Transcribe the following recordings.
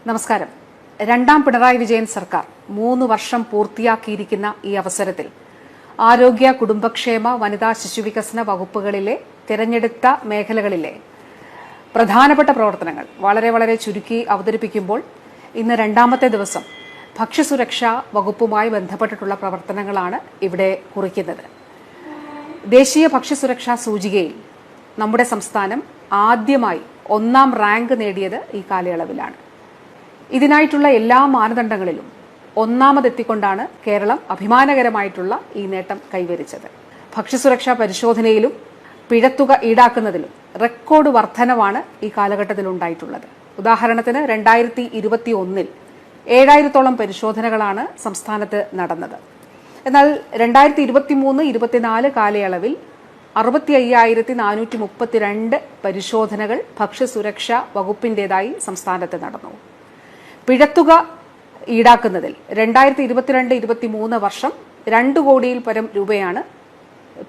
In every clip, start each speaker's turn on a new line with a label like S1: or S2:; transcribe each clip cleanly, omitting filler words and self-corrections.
S1: നമസ്കാരം. രണ്ടാം പിണറായി വിജയൻ സർക്കാർ 3 വർഷം പൂർത്തിയാക്കിയിരിക്കുന്ന ഈ അവസരത്തിൽ ആരോഗ്യ, കുടുംബക്ഷേമ, വനിതാ ശിശുവികസന വകുപ്പുകളിലെ തിരഞ്ഞെടുത്ത മേഖലകളിലെ പ്രധാനപ്പെട്ട പ്രവർത്തനങ്ങൾ വളരെ ചുരുക്കി അവതരിപ്പിക്കുമ്പോൾ ഇന്ന് രണ്ടാമത്തെ ദിവസം ഭക്ഷ്യസുരക്ഷാ വകുപ്പുമായി ബന്ധപ്പെട്ടിട്ടുള്ള പ്രവർത്തനങ്ങളാണ് ഇവിടെ കുറിക്കുന്നത്. ദേശീയ ഭക്ഷ്യസുരക്ഷാ സൂചികയിൽ നമ്മുടെ സംസ്ഥാനം ആദ്യമായി 1ാം റാങ്ക് നേടിയത് ഈ കാലയളവിലാണ്. ഇതിനായിട്ടുള്ള എല്ലാ മാനദണ്ഡങ്ങളിലും ഒന്നാമതെത്തിക്കൊണ്ടാണ് കേരളം അഭിമാനകരമായിട്ടുള്ള ഈ നേട്ടം കൈവരിച്ചത്. ഭക്ഷ്യസുരക്ഷാ പരിശോധനയിലും പിഴത്തുക ഈടാക്കുന്നതിലും റെക്കോർഡ് വർധനവാണ് ഈ കാലഘട്ടത്തിൽ ഉണ്ടായിട്ടുള്ളത്. ഉദാഹരണത്തിന് 2021 7,000-ഓളം പരിശോധനകളാണ് സംസ്ഥാനത്ത് നടന്നത്. എന്നാൽ 2023-24 കാലയളവിൽ 65,432 പരിശോധനകൾ ഭക്ഷ്യസുരക്ഷാ വകുപ്പിന്റേതായി സംസ്ഥാനത്ത് നടന്നു. പിഴത്തുക ഈടാക്കുന്നതിൽ 2022-23 വർഷം 2 കോടിയിൽ പരം രൂപയാണ്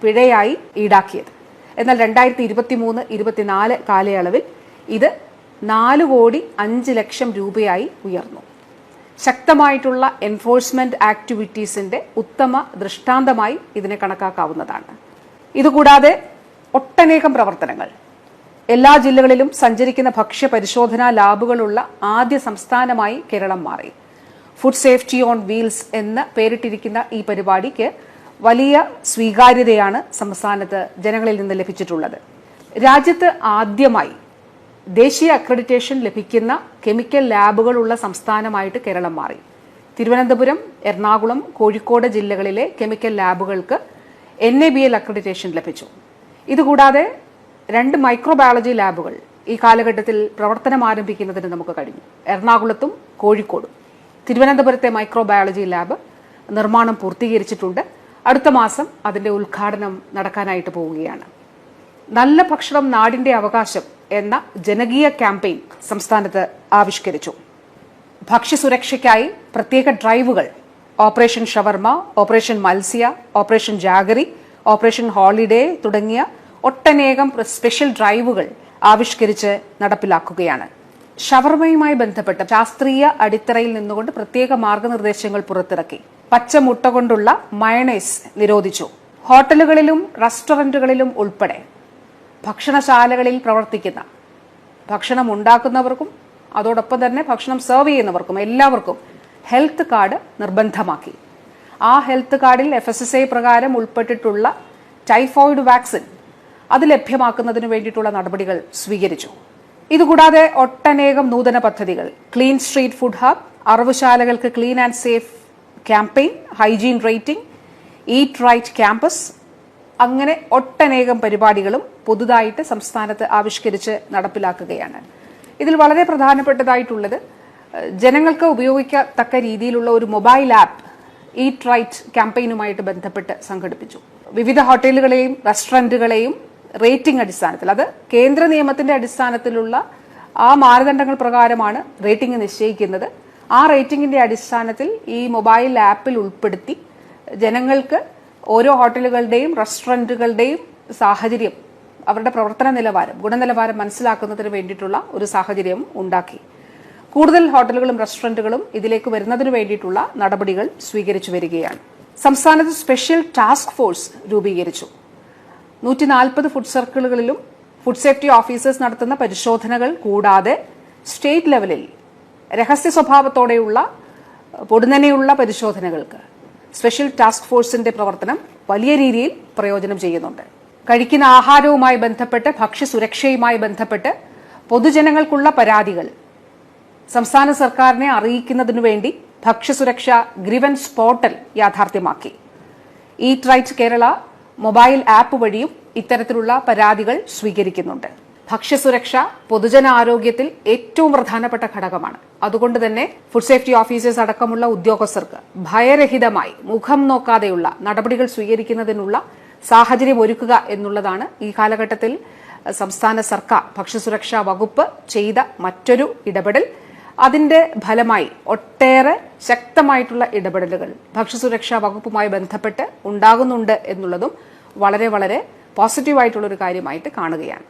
S1: പിഴയായി ഈടാക്കിയത്. എന്നാൽ 2023-24 കാലയളവിൽ ഇത് 4,05 ലക്ഷം രൂപയായി ഉയർന്നു. ശക്തമായിട്ടുള്ള എൻഫോഴ്സ്മെന്റ് ആക്ടിവിറ്റീസിന്റെ ഉത്തമ ദൃഷ്ടാന്തമായി ഇതിനെ കണക്കാക്കാവുന്നതാണ്. ഇതുകൂടാതെ ഒട്ടനേകം പ്രവർത്തനങ്ങൾ എല്ലാ ജില്ലകളിലും സഞ്ചരിക്കുന്ന ഭക്ഷ്യ പരിശോധനാ ലാബുകളുള്ള ആദ്യ സംസ്ഥാനമായി കേരളം മാറി. ഫുഡ് സേഫ്റ്റി ഓൺ വീൽസ് എന്ന് പേരിട്ടിരിക്കുന്ന ഈ പരിപാടിക്ക് വലിയ സ്വീകാര്യതയാണ് സംസ്ഥാനത്ത് ജനങ്ങളിൽ നിന്ന് ലഭിച്ചിട്ടുള്ളത്. രാജ്യത്ത് ആദ്യമായി ദേശീയ അക്രഡിറ്റേഷൻ ലഭിക്കുന്ന കെമിക്കൽ ലാബുകളുള്ള സംസ്ഥാനമായിട്ട് കേരളം മാറി. തിരുവനന്തപുരം, എറണാകുളം, കോഴിക്കോട് ജില്ലകളിലെ കെമിക്കൽ ലാബുകൾക്ക് NABL അക്രഡിറ്റേഷൻ ലഭിച്ചു. ഇതുകൂടാതെ 2 മൈക്രോബയോളജി ലാബുകൾ ഈ കാലഘട്ടത്തിൽ പ്രവർത്തനം ആരംഭിക്കുന്നതിന് നമുക്ക് കഴിഞ്ഞു. എറണാകുളത്തും കോഴിക്കോടും. തിരുവനന്തപുരത്തെ മൈക്രോബയോളജി ലാബ് നിർമ്മാണം പൂർത്തീകരിച്ചിട്ടുണ്ട്. അടുത്ത മാസം അതിന്റെ ഉദ്ഘാടനം നടക്കാനായിട്ട് പോവുകയാണ്. നല്ല ഭക്ഷണം നാടിന്റെ അവകാശം എന്ന ജനകീയ ക്യാമ്പയിൻ സംസ്ഥാനത്ത് ആവിഷ്കരിച്ചു. ഭക്ഷ്യസുരക്ഷയ്ക്കായി പ്രത്യേക ഡ്രൈവുകൾ ഓപ്പറേഷൻ ഷവർമ, ഓപ്പറേഷൻ മത്സ്യ, ഓപ്പറേഷൻ ജാഗരി, ഓപ്പറേഷൻ ഹോളിഡേ തുടങ്ങിയ ഒട്ടനേകം സ്പെഷ്യൽ ഡ്രൈവുകൾ ആവിഷ്കരിച്ച് നടപ്പിലാക്കുകയാണ്. ഷവർമയുമായി ബന്ധപ്പെട്ട ശാസ്ത്രീയ അടിത്തറയിൽ നിന്നുകൊണ്ട് പ്രത്യേക മാർഗനിർദ്ദേശങ്ങൾ പുറത്തിറക്കി. പച്ചമുട്ട കൊണ്ടുള്ള മയണൈസ് നിരോധിച്ചു. ഹോട്ടലുകളിലും റെസ്റ്റോറന്റുകളിലും ഉൾപ്പെടെ ഭക്ഷണശാലകളിൽ പ്രവർത്തിക്കുന്ന ഭക്ഷണം ഉണ്ടാക്കുന്നവർക്കും അതോടൊപ്പം തന്നെ ഭക്ഷണം സെർവ് ചെയ്യുന്നവർക്കും എല്ലാവർക്കും ഹെൽത്ത് കാർഡ് നിർബന്ധമാക്കി. ആ ഹെൽത്ത് കാർഡിൽ FSSAI പ്രകാരം ഉൾപ്പെട്ടിട്ടുള്ള ടൈഫോയിഡ് വാക്സിൻ അത് ലഭ്യമാക്കുന്നതിന് വേണ്ടിയിട്ടുള്ള നടപടികൾ സ്വീകരിച്ചു. ഇതുകൂടാതെ ഒട്ടനേകം നൂതന പദ്ധതികൾ, ക്ലീൻ സ്ട്രീറ്റ് ഫുഡ് ഹബ്, അറവുശാലകൾക്ക് clean and safe campaign, hygiene rating, eat right campus, അങ്ങനെ ഒട്ടനേകം പരിപാടികളും പുതുതായിട്ട് സംസ്ഥാനത്ത് ആവിഷ്കരിച്ച് നടപ്പിലാക്കുകയാണ്. ഇതിൽ വളരെ പ്രധാനപ്പെട്ടതായിട്ടുള്ളത് ജനങ്ങൾക്ക് ഉപയോഗിക്കത്തക്ക രീതിയിലുള്ള ഒരു മൊബൈൽ ആപ്പ് ഈറ്റ് റൈറ്റ് ക്യാമ്പയിനുമായിട്ട് ബന്ധപ്പെട്ട് സംഘടിപ്പിച്ചു. വിവിധ ഹോട്ടലുകളെയും റെസ്റ്റോറന്റുകളെയും റേറ്റിംഗ് അടിസ്ഥാനത്തിൽ, അത് കേന്ദ്ര നിയമത്തിന്റെ അടിസ്ഥാനത്തിലുള്ള ആ മാനദണ്ഡങ്ങൾ പ്രകാരമാണ് റേറ്റിംഗ് നിശ്ചയിക്കുന്നത്. ആ റേറ്റിംഗിന്റെ അടിസ്ഥാനത്തിൽ ഈ മൊബൈൽ ആപ്പിൽ ഉൾപ്പെടുത്തി ജനങ്ങൾക്ക് ഓരോ ഹോട്ടലുകളുടെയും റെസ്റ്റോറന്റുകളുടെയും സാഹചര്യം, അവരുടെ പ്രവർത്തന നിലവാരം, ഗുണനിലവാരം മനസ്സിലാക്കുന്നതിന് വേണ്ടിയിട്ടുള്ള ഒരു സാഹചര്യം ഉണ്ടാക്കി. കൂടുതൽ ഹോട്ടലുകളും റെസ്റ്റോറന്റുകളും ഇതിലേക്ക് വരുന്നതിന് വേണ്ടിയിട്ടുള്ള നടപടികൾ സ്വീകരിച്ചു വരികയാണ്. സംസ്ഥാനത്ത് സ്പെഷ്യൽ ടാസ്ക് ഫോഴ്സ് രൂപീകരിച്ചു. 140 ഫുഡ് സർക്കിളുകളിലും ഫുഡ് സേഫ്റ്റി ഓഫീസേഴ്സ് നടത്തുന്ന പരിശോധനകൾ കൂടാതെ സ്റ്റേറ്റ് ലെവലിൽ രഹസ്യ സ്വഭാവത്തോടെയുള്ള പൊടുന്നനെയുള്ള പരിശോധനകൾക്ക് സ്പെഷ്യൽ ടാസ്ക് ഫോഴ്സിന്റെ പ്രവർത്തനം വലിയ രീതിയിൽ പ്രയോജനം ചെയ്യുന്നുണ്ട്. കഴിക്കുന്ന ആഹാരവുമായി ബന്ധപ്പെട്ട്, ഭക്ഷ്യസുരക്ഷയുമായി ബന്ധപ്പെട്ട് പൊതുജനങ്ങൾക്കുള്ള പരാതികൾ സംസ്ഥാന സർക്കാരിനെ അറിയിക്കുന്നതിനു വേണ്ടി ഭക്ഷ്യസുരക്ഷാ ഗ്രീവൻസ് പോർട്ടൽ യാഥാർത്ഥ്യമാക്കി. Eat right Kerala mobile app വഴിയും ഇത്തരത്തിലുള്ള പരാതികൾ സ്വീകരിക്കുന്നുണ്ട്. ഭക്ഷ്യസുരക്ഷ പൊതുജനാരോഗ്യത്തിൽ ഏറ്റവും പ്രധാനപ്പെട്ട ഘടകമാണ്. അതുകൊണ്ട് തന്നെ ഫുഡ് സേഫ്റ്റി ഓഫീസേഴ്സ് അടക്കമുള്ള ഉദ്യോഗസ്ഥർക്ക് ഭയരഹിതമായി മുഖം നോക്കാതെയുള്ള നടപടികൾ സ്വീകരിക്കുന്നതിനുള്ള സാഹചര്യം ഒരുക്കുക എന്നുള്ളതാണ് ഈ കാലഘട്ടത്തിൽ സംസ്ഥാന സർക്കാർ ഭക്ഷ്യസുരക്ഷാ വകുപ്പ് ചെയ്ത മറ്റൊരു ഇടപെടൽ. അതിന്റെ ഫലമായി ഒട്ടേറെ ശക്തമായിട്ടുള്ള ഇടപെടലുകൾ ഭക്ഷ്യസുരക്ഷാ വകുപ്പുമായി ബന്ധപ്പെട്ട് ഉണ്ടാകുന്നുണ്ട് എന്നുള്ളതും വളരെ പോസിറ്റീവായിട്ടുള്ള ഒരു കാര്യമായിട്ട് കാണുകയാണ്.